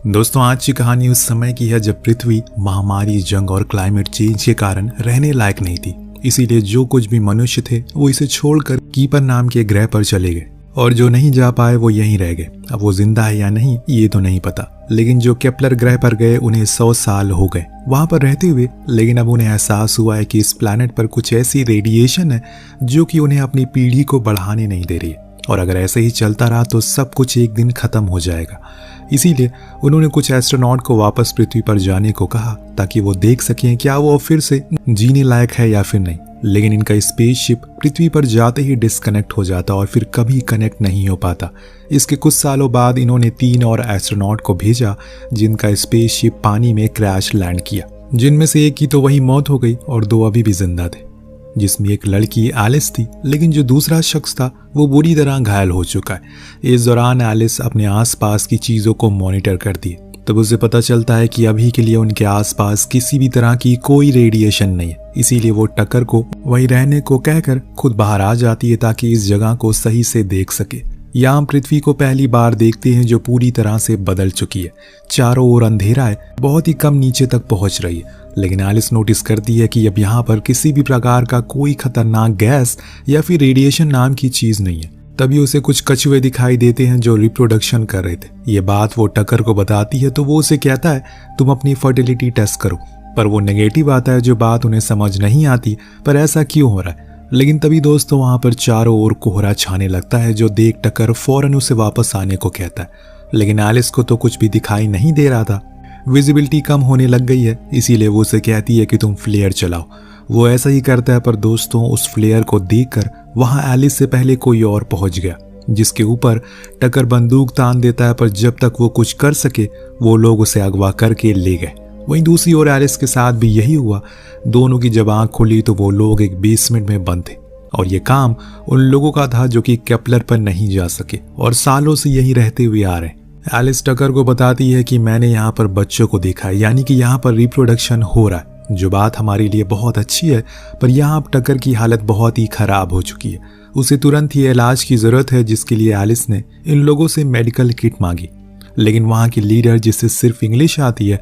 दोस्तों, आज की कहानी उस समय की है जब पृथ्वी महामारी, जंग और क्लाइमेट चेंज के कारण रहने लायक नहीं थी। इसीलिए जो कुछ भी मनुष्य थे वो इसे छोड़कर कीपर नाम के ग्रह पर चले गए और जो नहीं जा पाए वो यहीं रह गए। अब वो जिंदा है या नहीं ये तो नहीं पता, लेकिन जो केपलर ग्रह पर गए उन्हें 100 साल हो गए वहां पर रहते हुए। लेकिन अब उन्हें एहसास हुआ है कि इस प्लैनेट पर कुछ ऐसी रेडिएशन है जो कि उन्हें अपनी पीढ़ी को बढ़ाने नहीं दे रही है, और अगर ऐसे ही चलता रहा तो सब कुछ एक दिन खत्म हो जाएगा। इसीलिए उन्होंने कुछ एस्ट्रोनॉट को वापस पृथ्वी पर जाने को कहा ताकि वो देख सकें क्या वो फिर से जीने लायक है या फिर नहीं। लेकिन इनका स्पेसशिप पृथ्वी पर जाते ही डिस्कनेक्ट हो जाता और फिर कभी कनेक्ट नहीं हो पाता। इसके कुछ सालों बाद इन्होंने 3 और एस्ट्रोनॉट को भेजा जिनका स्पेसशिप पानी में क्रैश लैंड किया, जिनमें से एक की तो वही मौत हो गई और 2 अभी भी जिंदा थे, जिसमें एक लड़की एलिस थी। लेकिन जो दूसरा शख्स था वो बुरी तरह घायल हो चुका है। इस दौरान एलिस अपने आसपास की चीज़ों को मॉनिटर करती है, तब उसे पता चलता है कि अभी के लिए उनके आसपास किसी भी तरह की कोई रेडिएशन नहीं है। इसीलिए वो टकर को वहीं रहने को कहकर खुद बाहर आ जाती है ताकि इस जगह को सही से देख सके। यहाँ हम पृथ्वी को पहली बार देखते हैं जो पूरी तरह से बदल चुकी है। चारों ओर अंधेरा है, बहुत ही कम नीचे तक पहुंच रही है। लेकिन एलिस नोटिस करती है कि अब यहाँ पर किसी भी प्रकार का कोई खतरनाक गैस या फिर रेडिएशन नाम की चीज नहीं है। तभी उसे कुछ कछुए दिखाई देते हैं जो रिप्रोडक्शन कर रहे थे। ये बात वो टकर को बताती है तो वो उसे कहता है तुम अपनी फर्टिलिटी टेस्ट करो, पर वो नेगेटिव आता है जो बात उन्हें समझ नहीं आती पर ऐसा क्यों हो रहा है। लेकिन तभी दोस्तों वहां पर चारों ओर कोहरा छाने लगता है जो देख टकर फौरन उसे वापस आने को कहता है। लेकिन एलिस को तो कुछ भी दिखाई नहीं दे रहा था, विजिबिलिटी कम होने लग गई है। इसीलिए वो उसे कहती है कि तुम फ्लेयर चलाओ। वो ऐसा ही करता है, पर दोस्तों उस फ्लेयर को देखकर वहां एलिस से पहले कोई और पहुंच गया, जिसके ऊपर टकर बंदूक तान देता है। पर जब तक वो कुछ कर सके वो लोग उसे अगवा करके ले गए। वहीं दूसरी ओर एलिस के साथ भी यही हुआ। दोनों की जब आंख खुली तो वो लोग एक बेसमेंट में बंद थे, और ये काम उन लोगों का था जो कि केपलर पर नहीं जा सके और सालों से यही रहते हुए आ रहे हैं। एलिस टकर को बताती है कि मैंने यहाँ पर बच्चों को देखा है, यानी कि यहाँ पर रिप्रोडक्शन हो रहा है, जो बात हमारे लिए बहुत अच्छी है। पर यहाँ अब टकर की हालत बहुत ही खराब हो चुकी है। उसे तुरंत ही इलाज की जरूरत है, जिसके लिए एलिस ने इन लोगों से मेडिकल किट मांगी। लेकिन वहाँ की लीडर, जिसे सिर्फ इंग्लिश आती है,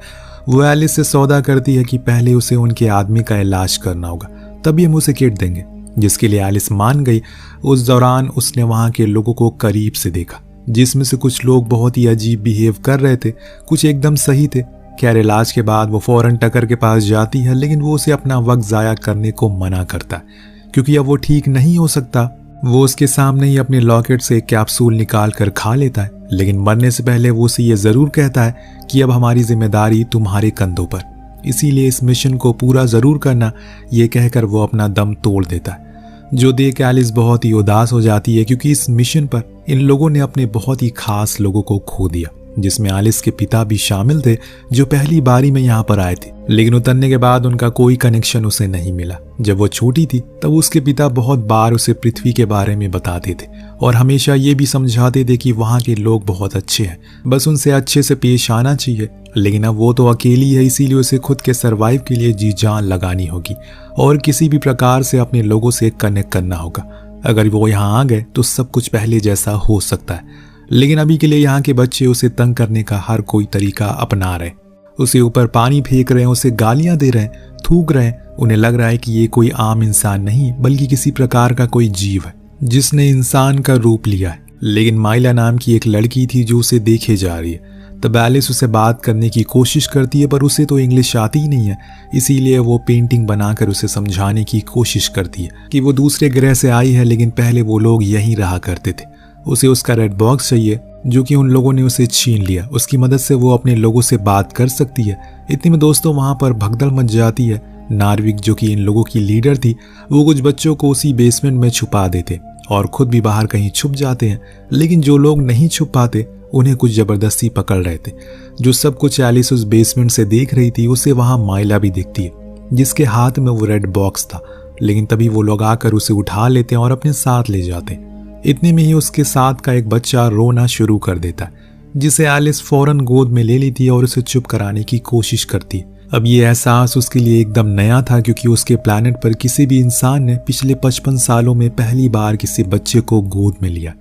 वो एलिस से सौदा करती है कि पहले उसे उनके आदमी का इलाज करना होगा, तभी हम उसे किट देंगे, जिसके लिए एलिस मान गई। उस दौरान उसने वहाँ के लोगों को करीब से देखा, जिसमें से कुछ लोग बहुत ही अजीब बिहेव कर रहे थे, कुछ एकदम सही थे। खैर इलाज के बाद वो फौरन टकर के पास जाती है, लेकिन वो उसे अपना वक्त ज़ाया करने को मना करता है क्योंकि अब वो ठीक नहीं हो सकता। वो उसके सामने ही अपने लॉकेट से एक कैप्सूल निकाल कर खा लेता है, लेकिन मरने से पहले वो उसे ये ज़रूर कहता है कि अब हमारी जिम्मेदारी तुम्हारे कंधों पर, इसीलिए इस मिशन को पूरा ज़रूर करना। ये कहकर वो अपना दम तोड़ देता है, जो देख एलिस बहुत ही उदास हो जाती है क्योंकि इस मिशन पर इन लोगों ने अपने बहुत ही खास लोगों को खो दिया, जिसमें एलिस के पिता भी शामिल थे जो पहली बारी में यहाँ पर आए थे। लेकिन उतरने के बाद उनका कोई कनेक्शन उसे नहीं मिला। जब वो छोटी थी तब उसके पिता बहुत बार उसे पृथ्वी के बारे में बताते थे और हमेशा ये भी समझाते थे कि वहाँ के लोग बहुत अच्छे हैं, बस उनसे अच्छे से पेश आना चाहिए। लेकिन अब वो तो अकेली है, इसीलिए उसे खुद के सरवाइव के लिए जी जान लगानी होगी और किसी भी प्रकार से अपने लोगों से कनेक्ट करना होगा। अगर वो यहाँ आ गए तो सब कुछ पहले जैसा हो सकता है। लेकिन अभी के लिए यहाँ के बच्चे उसे तंग करने का हर कोई तरीका अपना रहे, उसे ऊपर पानी फेंक रहे हैं, उसे गालियां दे रहे हैं, थूक रहे हैं। उन्हें लग रहा है कि ये कोई आम इंसान नहीं बल्कि किसी प्रकार का कोई जीव है जिसने इंसान का रूप लिया है। लेकिन माइला नाम की एक लड़की थी जो उसे देखे जा रही है। तब एलिस उसे बात करने की कोशिश करती है, पर उसे तो इंग्लिश आती ही नहीं है। इसीलिए वो पेंटिंग बनाकर उसे समझाने की कोशिश करती है कि वो दूसरे ग्रह से आई है, लेकिन पहले वो लोग यहीं रहा करते थे। उसे उसका रेड बॉक्स चाहिए जो कि उन लोगों ने उसे छीन लिया। उसकी मदद से वो अपने लोगों से बात कर सकती है। इतने में दोस्तों वहां पर भगदड़ मच जाती है। नार्विक, जो कि इन लोगों की लीडर थी, वो कुछ बच्चों को उसी बेसमेंट में छुपा देते और खुद भी बाहर कहीं छुप जाते हैं। लेकिन जो लोग नहीं छुप पाते उन्हें कुछ जबरदस्ती पकड़ रहे थे। जो सब कुछ एलिस उस बेसमेंट से देख रही थी, उसे वहां माइला भी दिखती है जिसके हाथ में वो रेड बॉक्स था। लेकिन तभी वो लोग आकर उसे उठा लेते हैं और अपने साथ ले जाते हैं। इतने में ही उसके साथ का एक बच्चा रोना शुरू कर देता है, जिसे एलिस फौरन गोद में ले लेती है और उसे चुप कराने की कोशिश करती है। अब ये एहसास उसके लिए एकदम नया था क्योंकि उसके प्लैनेट पर किसी भी इंसान ने पिछले 55 सालों में पहली बार किसी बच्चे को गोद में लिया।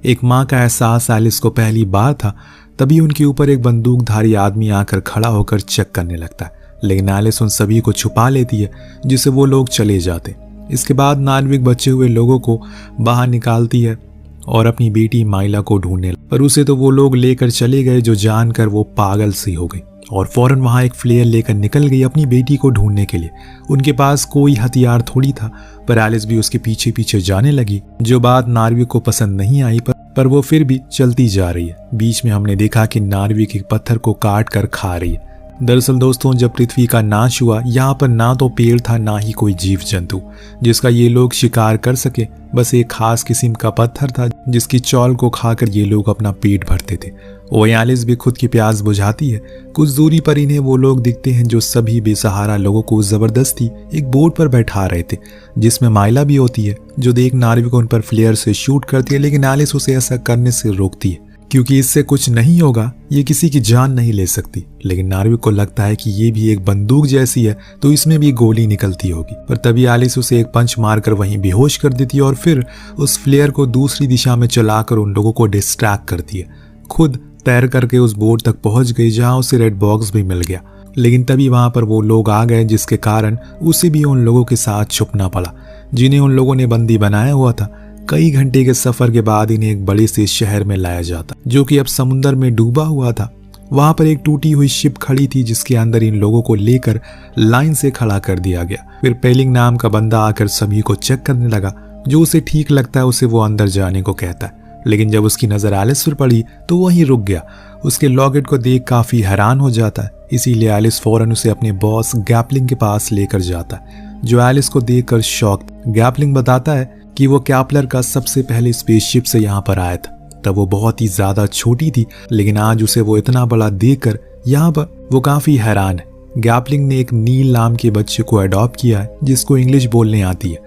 एक माँ का एहसास एलिस को पहली बार था, तभी उनके ऊपर एक बंदूकधारी आदमी आकर खड़ा होकर चेक करने लगता है, लेकिन एलिस उन सभी को छुपा लेती है, जिससे वो लोग चले जाते। इसके बाद नार्विक बचे हुए लोगों को बाहर निकालती है और अपनी बेटी माइला को ढूंढने, पर उसे तो वो लोग लेकर चले गए, जो जानकर वो पागल सी हो गई और फौरन वहां एक फ्लेयर लेकर निकल गई अपनी बेटी को ढूंढने के लिए। उनके पास कोई हथियार थोड़ी था, पर एलिस भी उसके पीछे पीछे जाने लगी, जो बात नार्विक को पसंद नहीं आई, पर वो फिर भी चलती जा रही है। बीच में हमने देखा कि नार्विक एक पत्थर को काट कर खा रही है। दरअसल दोस्तों, जब पृथ्वी का नाश हुआ, यहाँ पर ना तो पेड़ था ना ही कोई जीव जंतु जिसका ये लोग शिकार कर सके। बस एक खास किस्म का पत्थर था जिसकी चौल को खाकर ये लोग अपना पेट भरते थे। वहीं एलिस भी खुद की प्यास बुझाती है। कुछ दूरी पर इन्हें वो लोग दिखते हैं जो सभी बेसहारा लोगों को जबरदस्ती एक बोट पर बैठा रहे थे, जिसमें माइला भी होती है, जो देख नार्विक उन पर फ्लेयर से शूट करती है, लेकिन एलिस उसे ऐसा करने से रोकती है क्योंकि इससे कुछ नहीं होगा, ये किसी की जान नहीं ले सकती। लेकिन नार्विक को लगता है कि ये भी एक बंदूक जैसी है, तो इसमें भी गोली निकलती होगी। पर तभी एलिस उसे एक पंच मारकर वहीं बेहोश कर देती है और फिर उस फ्लेयर को दूसरी दिशा में चलाकर उन लोगों को डिस्ट्रैक्ट करती है। खुद तैर करके उस बोट तक पहुंच गई जहां उसे रेड बॉक्स भी मिल गया, लेकिन तभी वहां पर वो लोग आ गए, जिसके कारण उसे भी उन लोगों के साथ छुपना पड़ा जिन्हें उन लोगों ने बंदी बनाया हुआ था। कई घंटे के सफर के बाद इन्हें एक बड़े से शहर में लाया जाता, जो कि अब समुद्र में डूबा हुआ था। वहां पर एक टूटी हुई शिप खड़ी थी, जिसके अंदर इन लोगों को लेकर लाइन से खड़ा कर दिया गया। फिर पेलिंग नाम का बंदा आकर सभी को चेक करने लगा। जो उसे ठीक लगता है उसे वो अंदर जाने को कहता है, लेकिन जब उसकी नजर एलिस पर पड़ी तो वहीं रुक गया। उसके लॉकेट को देख काफी हैरान हो जाता है, इसीलिए एलिस फौरन उसे अपने बॉस गैपलिंग के पास लेकर जाता है, जो एलिस को देखकर शॉक। गैपलिंग बताता है कि वो कैपलर का सबसे पहले स्पेसशिप से यहाँ पर आया था। तब वो बहुत ही ज्यादा छोटी थी, लेकिन आज उसे वो इतना बड़ा देखकर यहाँ पर वो काफी हैरान है। गैपलिंग ने एक नील नाम के बच्चे को अडॉप्ट किया है, जिसको इंग्लिश बोलने आती है।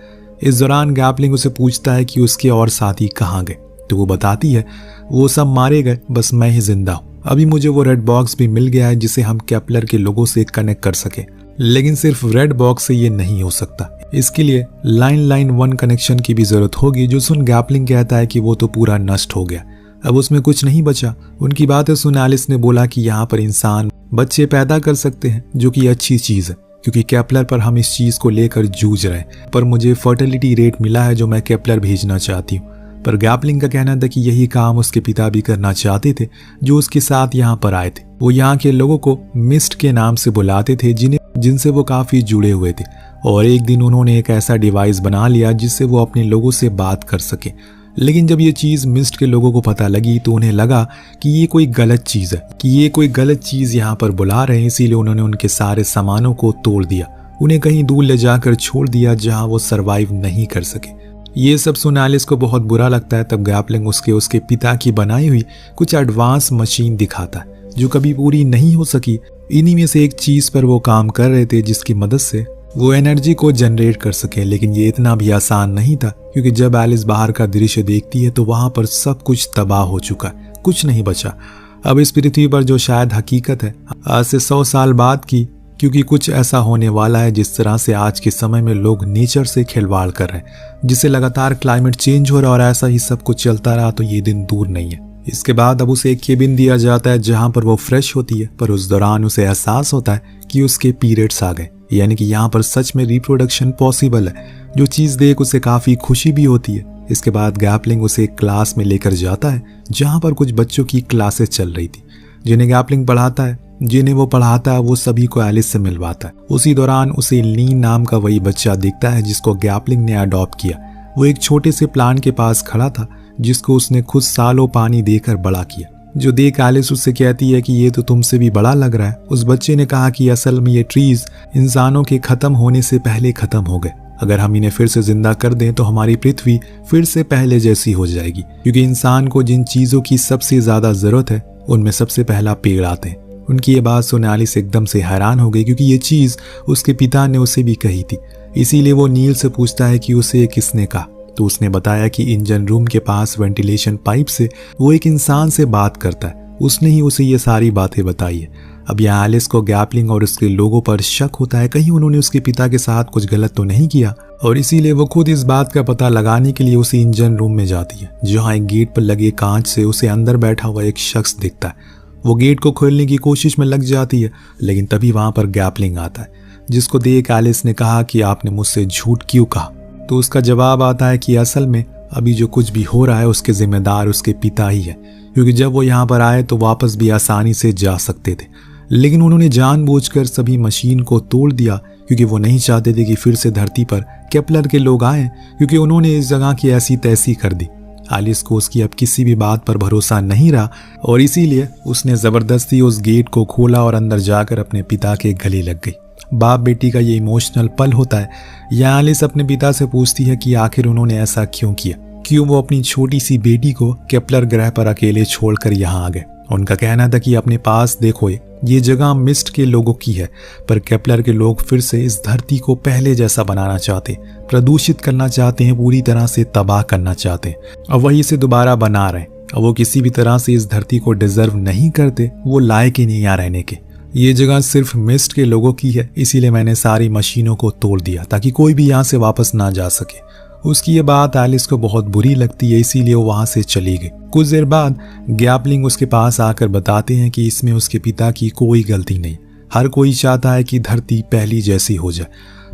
इस दौरान गैपलिंग उसे पूछता है कि उसके और साथी कहाँ गए, तो वो बताती है वो सब मारे गए, बस मैं ही जिंदा हूँ। अभी मुझे वो रेड बॉक्स भी मिल गया है जिसे हम कैपलर के लोगों से कनेक्ट कर सके, लेकिन सिर्फ रेड बॉक्स से ये नहीं हो सकता। इसके लिए लाइन 1 कनेक्शन की भी जरूरत होगी, जो सुन गैपलिंग कहता है कि वो तो पूरा नष्ट हो गया, अब उसमें कुछ नहीं बचा। उनकी बातें सुन एलिस ने बोला कि यहाँ पर इंसान बच्चे पैदा कर सकते हैं, जो कि अच्छी चीज है, क्योंकि कैपलर पर हम इस चीज को लेकर जूझ रहे हैं। पर मुझे फर्टिलिटी रेट मिला है जो मैं कैपलर भेजना चाहती हूँ। पर गैपलिंग का कहना था कि यही काम उसके पिता भी करना चाहते थे, जो उसके साथ यहाँ पर आए थे। वो यहाँ के लोगों को मिस्ट के नाम से बुलाते थे, जिनसे वो काफी जुड़े हुए थे। और एक दिन उन्होंने एक ऐसा डिवाइस बना लिया जिससे वो अपने लोगों से बात कर सके। लेकिन जब ये चीज मिस्ट के लोगों को पता लगी तो उन्हें लगा कि ये कोई गलत चीज यहाँ पर बुला रहे हैं, इसीलिए उन्होंने उनके सारे सामानों को तोड़ दिया, उन्हें कहीं दूर ले जाकर छोड़ दिया जहाँ वो सरवाइव नहीं कर सके। ये सब सुन एलिस को बहुत बुरा लगता है। तब गैपलिंग उसके पिता की बनाई हुई कुछ एडवांस मशीन दिखाता है, जो कभी पूरी नहीं हो सकी। इन्हीं में से एक चीज पर वो काम कर रहे थे, जिसकी मदद से वो एनर्जी को जनरेट कर सके। लेकिन ये इतना भी आसान नहीं था, क्योंकि जब एलिस बाहर का दृश्य देखती है तो वहां पर सब कुछ तबाह हो चुका है, कुछ नहीं बचा। अब इस पृथ्वी पर जो शायद हकीकत है आज से 100 साल बाद की, क्योंकि कुछ ऐसा होने वाला है जिस तरह से आज के समय में लोग नेचर से खिलवाड़ कर रहे हैं, जिससे लगातार क्लाइमेट चेंज हो रहा है, और ऐसा ही सब कुछ चलता रहा तो ये दिन दूर नहीं है। इसके बाद अब उसे एक केबिन दिया जाता है जहां पर वो फ्रेश होती है, पर उस दौरान उसे एहसास होता है कि उसके पीरियड्स आ गए, यानी कि यहाँ पर सच में रिप्रोडक्शन पॉसिबल है, जो चीज देख उसे काफी खुशी भी होती है। इसके बाद गैपलिंग उसे एक क्लास में लेकर जाता है जहां पर कुछ बच्चों की क्लासेस चल रही थी, जिन्हें गैपलिंग पढ़ाता है। जिन्हें वो पढ़ाता है वो सभी को एलिस से मिलवाता है। उसी दौरान उसे लीन नाम का वही बच्चा दिखता है जिसको गैपलिंग ने अडॉप्ट किया। वो एक छोटे से प्लांट के पास खड़ा था, जिसको उसने खुद सालों पानी देकर बड़ा किया। जो देख एलिस उससे कहती है कि ये तो तुमसे भी बड़ा लग रहा है। उस बच्चे ने कहा कि असल में ये ट्रीज इंसानों के खत्म होने से पहले खत्म हो गए। अगर हम इन्हें फिर से जिंदा कर दें तो हमारी पृथ्वी फिर से पहले जैसी हो जाएगी, क्योंकि इंसान को जिन चीजों की सबसे ज्यादा जरूरत है उनमें सबसे पहला पेड़ आते हैं। उनकी ये बात सुन एलिस एकदम से हैरान हो गई, क्योंकि ये चीज उसके पिता ने उसे भी कही थी। इसीलिए वो नील से पूछता है कि उसे किसने कहा, तो उसने बताया कि इंजन रूम के पास वेंटिलेशन पाइप से वो एक इंसान से बात करता है, उसने ही उसे ये सारी बातें बताई है। अब यहाँ एलिस को गैपलिंग और उसके लोगों पर शक होता है, कहीं उन्होंने उसके पिता के साथ कुछ गलत तो नहीं किया, और इसीलिए वो खुद इस बात का पता लगाने के लिए उसे इंजन रूम में जाती है, जहाँ एक गेट पर लगे कांच से उसे अंदर बैठा हुआ एक शख्स दिखता है। वो गेट को खोलने की कोशिश में लग जाती है, लेकिन तभी वहां पर गैपलिंग आता है, जिसको देख एलिस ने कहा कि आपने मुझसे झूठ क्यों कहा। तो उसका जवाब आता है कि असल में अभी जो कुछ भी हो रहा है उसके जिम्मेदार उसके पिता ही है, क्योंकि जब वो यहाँ पर आए तो वापस भी आसानी से जा सकते थे, लेकिन उन्होंने जानबूझकर सभी मशीन को तोड़ दिया क्योंकि वो नहीं चाहते थे कि फिर से धरती पर केपलर के लोग आएं, क्योंकि उन्होंने इस जगह की ऐसी तैसी कर दी। एलिस को उसकी अब किसी भी बात पर भरोसा नहीं रहा और इसीलिए उसने जबरदस्ती उस गेट को खोला और अंदर जाकर अपने पिता के गले लग गई। बाप बेटी का ये इमोशनल पल होता है। यहाँ एलिस अपने पिता से पूछती है कि आखिर उन्होंने ऐसा क्यों किया, क्यों वो अपनी छोटी सी बेटी को केपलर ग्रह पर अकेले छोड़कर यहाँ आ गए। उनका कहना था कि अपने पास देखो, ये जगह मिस्ट के लोगों की है, पर केपलर के लोग फिर से इस धरती को पहले जैसा बनाना चाहते, प्रदूषित करना चाहते हैं, पूरी तरह से तबाह करना चाहते हैं और वही इसे दोबारा बना रहे हैं। और वो किसी भी तरह से इस धरती को डिजर्व नहीं करते, वो लायक ही नहीं यहाँ रहने के। ये जगह सिर्फ मिस्ट के लोगों की है, इसीलिए मैंने सारी मशीनों को तोड़ दिया ताकि कोई भी यहाँ से वापस ना जा सके। उसकी ये बात एलिस को बहुत बुरी लगती है, इसीलिए वो वहां से चली गई। कुछ देर बाद गैपलिंग उसके पास आकर बताते हैं कि इसमें उसके पिता की कोई गलती नहीं। हर कोई चाहता है कि धरती पहली जैसी हो जाए,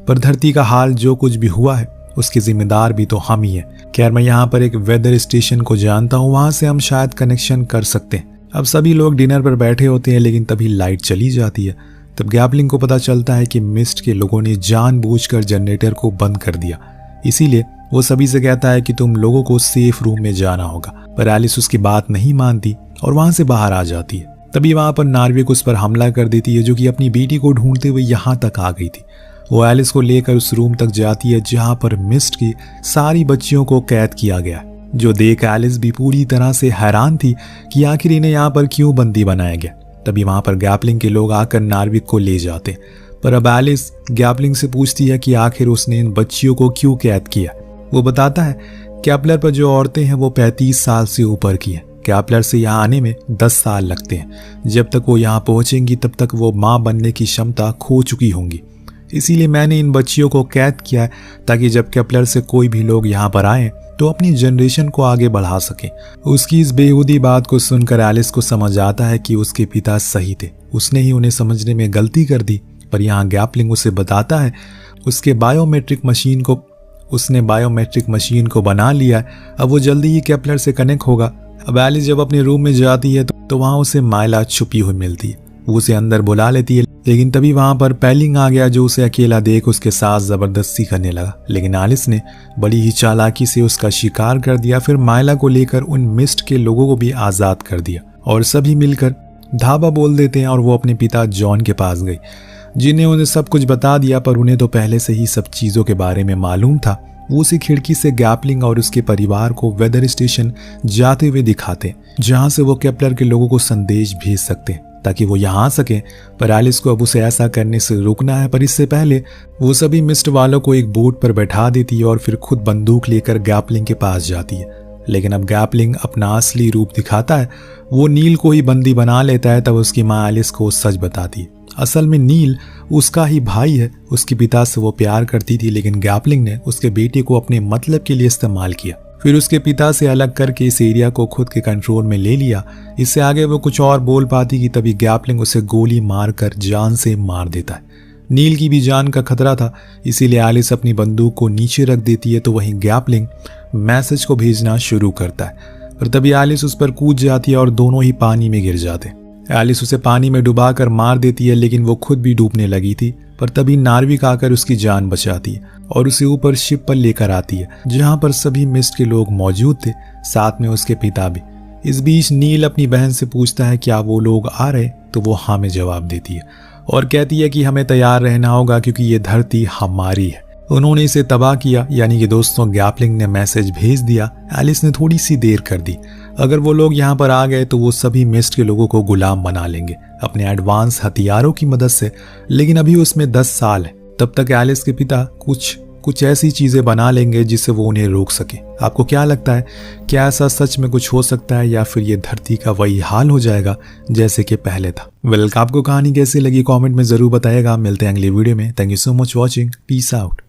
पर धरती का हाल जो कुछ भी हुआ है उसके जिम्मेदार भी तो हम ही हैं। खैर, मैं यहाँ पर एक वेदर स्टेशन को जानता हूँ, वहां से हम शायद कनेक्शन कर सकते हैं। अब सभी लोग डिनर पर बैठे होते हैं, लेकिन तभी लाइट चली जाती है। तब गैपलिंग को पता चलता है कि मिस्ट के लोगों ने जानबूझकर जनरेटर को बंद कर दिया, इसीलिए वो सभी से कहता है कि तुम लोगों को सेफ रूम में जाना होगा। पर एलिस उसकी बात नहीं मानती और वहां से बाहर आ जाती है। तभी वहां पर नार्विक उस पर हमला कर देती है, जो कि अपनी बेटी को ढूंढते हुए यहाँ तक आ गई थी। वो एलिस को लेकर उस रूम तक जाती है जहां पर मिस्ट की सारी बच्चियों को कैद किया गया, जो देख एलिस भी पूरी तरह से हैरान थी कि आखिर इन्हें यहाँ पर क्यों बंदी बनाया गया। तभी वहां पर गैपलिंग के लोग आकर नार्विक को ले जाते, पर अब एलिस गैपलिंग से पूछती है कि आखिर उसने इन बच्चियों को क्यों कैद किया। वो बताता है केपलर पर जो औरतें हैं वो 35 साल से ऊपर की हैं। केपलर से यहाँ आने में 10 साल लगते हैं। जब तक वो यहाँ पहुंचेंगी तब तक वो माँ बनने की क्षमता खो चुकी होंगी। इसीलिए मैंने इन बच्चियों को कैद किया है ताकि जब केपलर से कोई भी लोग यहाँ पर आए तो अपनी जनरेशन को आगे बढ़ा सके। उसकी इस बेहूदी बात को सुनकर एलिस को समझ आता है कि उसके पिता सही थे, उसने ही उन्हें समझने में गलती कर दी। पर यहाँ गैपलिंग उसे बताता है उसने बायोमेट्रिक मशीन को बना लिया है, अब वो जल्दी ही केपलर से कनेक्ट होगा। अब एलिस जब अपने रूम में जाती है तो वहां उसे माइला छुपी हुई मिलती है। वो उसे अंदर बुला लेती है, लेकिन तभी वहां पर पेलिंग आ गया, जो उसे अकेला देख उसके साथ जबरदस्ती करने लगा। लेकिन एलिस ने बड़ी ही चालाकी से उसका शिकार कर दिया, फिर माइला को लेकर उन मिस्ट के लोगों को भी आजाद कर दिया और सभी मिलकर धाबा बोल देते हैं और वो अपने पिता जॉन के पास गई, जिन्हें उन्हें सब कुछ बता दिया। पर उन्हें तो पहले से ही सब चीजों के बारे में मालूम था। वो उसी खिड़की से गैपलिंग और उसके परिवार को वेदर स्टेशन जाते हुए दिखाते, जहां से वो केपलर के लोगों को संदेश भेज सकते हैं ताकि वो यहाँ आ सके। पर एलिस को अब उसे ऐसा करने से रुकना है, पर इससे पहले वो सभी मिस्ट वालों को एक बोट पर बैठा देती है और फिर खुद बंदूक लेकर गैपलिंग के पास जाती है। लेकिन अब गैपलिंग अपना असली रूप दिखाता है, वो नील को ही बंदी बना लेता है। तब उसकी माँ एलिस को सच बताती है, असल में नील उसका ही भाई है। उसके पिता से वो प्यार करती थी, लेकिन गैपलिंग ने उसके बेटे को अपने मतलब के लिए इस्तेमाल किया, फिर उसके पिता से अलग करके इस एरिया को खुद के कंट्रोल में ले लिया। इससे आगे वो कुछ और बोल पाती कि तभी गैपलिंग उसे गोली मारकर जान से मार देता है। नील की भी जान का खतरा था, इसीलिए एलिस अपनी बंदूक को नीचे रख देती है, तो वहीं गैपलिंग मैसेज को भेजना शुरू करता है। और तभी एलिस उस पर कूद जाती है और दोनों ही पानी में गिर जाते। एलिस उसे पानी में डुबाकर मार देती है, लेकिन वो खुद भी डूबने लगी थी। पर तभी नार्विक आकर उसकी जान बचाती है और उसे ऊपर शिप पर लेकर आती है, जहां पर सभी मिस्ट के लोग मौजूद थे, साथ में उसके पिता भी। इस बीच नील अपनी बहन से पूछता है क्या वो लोग आ रहे, तो वो हाँ में जवाब देती है और कहती है कि हमें तैयार रहना होगा क्योंकि ये धरती हमारी है। उन्होंने इसे तबाह किया, यानी कि दोस्तों गैपलिंग ने मैसेज भेज दिया। एलिस ने थोड़ी सी देर कर दी। अगर वो लोग यहाँ पर आ गए तो वो सभी मिस्ट के लोगों को गुलाम बना लेंगे अपने एडवांस हथियारों की मदद से, लेकिन अभी उसमें 10 साल है। तब तक एलिस के पिता कुछ ऐसी चीजें बना लेंगे जिससे वो उन्हें रोक सके। आपको क्या लगता है, क्या ऐसा सच में कुछ हो सकता है या फिर ये धरती का वही हाल हो जाएगा जैसे कि पहले था? आपको कहानी कैसी लगी कमेंट में जरूर बताइएगा। मिलते हैं अगली वीडियो में। Thank you so much watching. Peace out.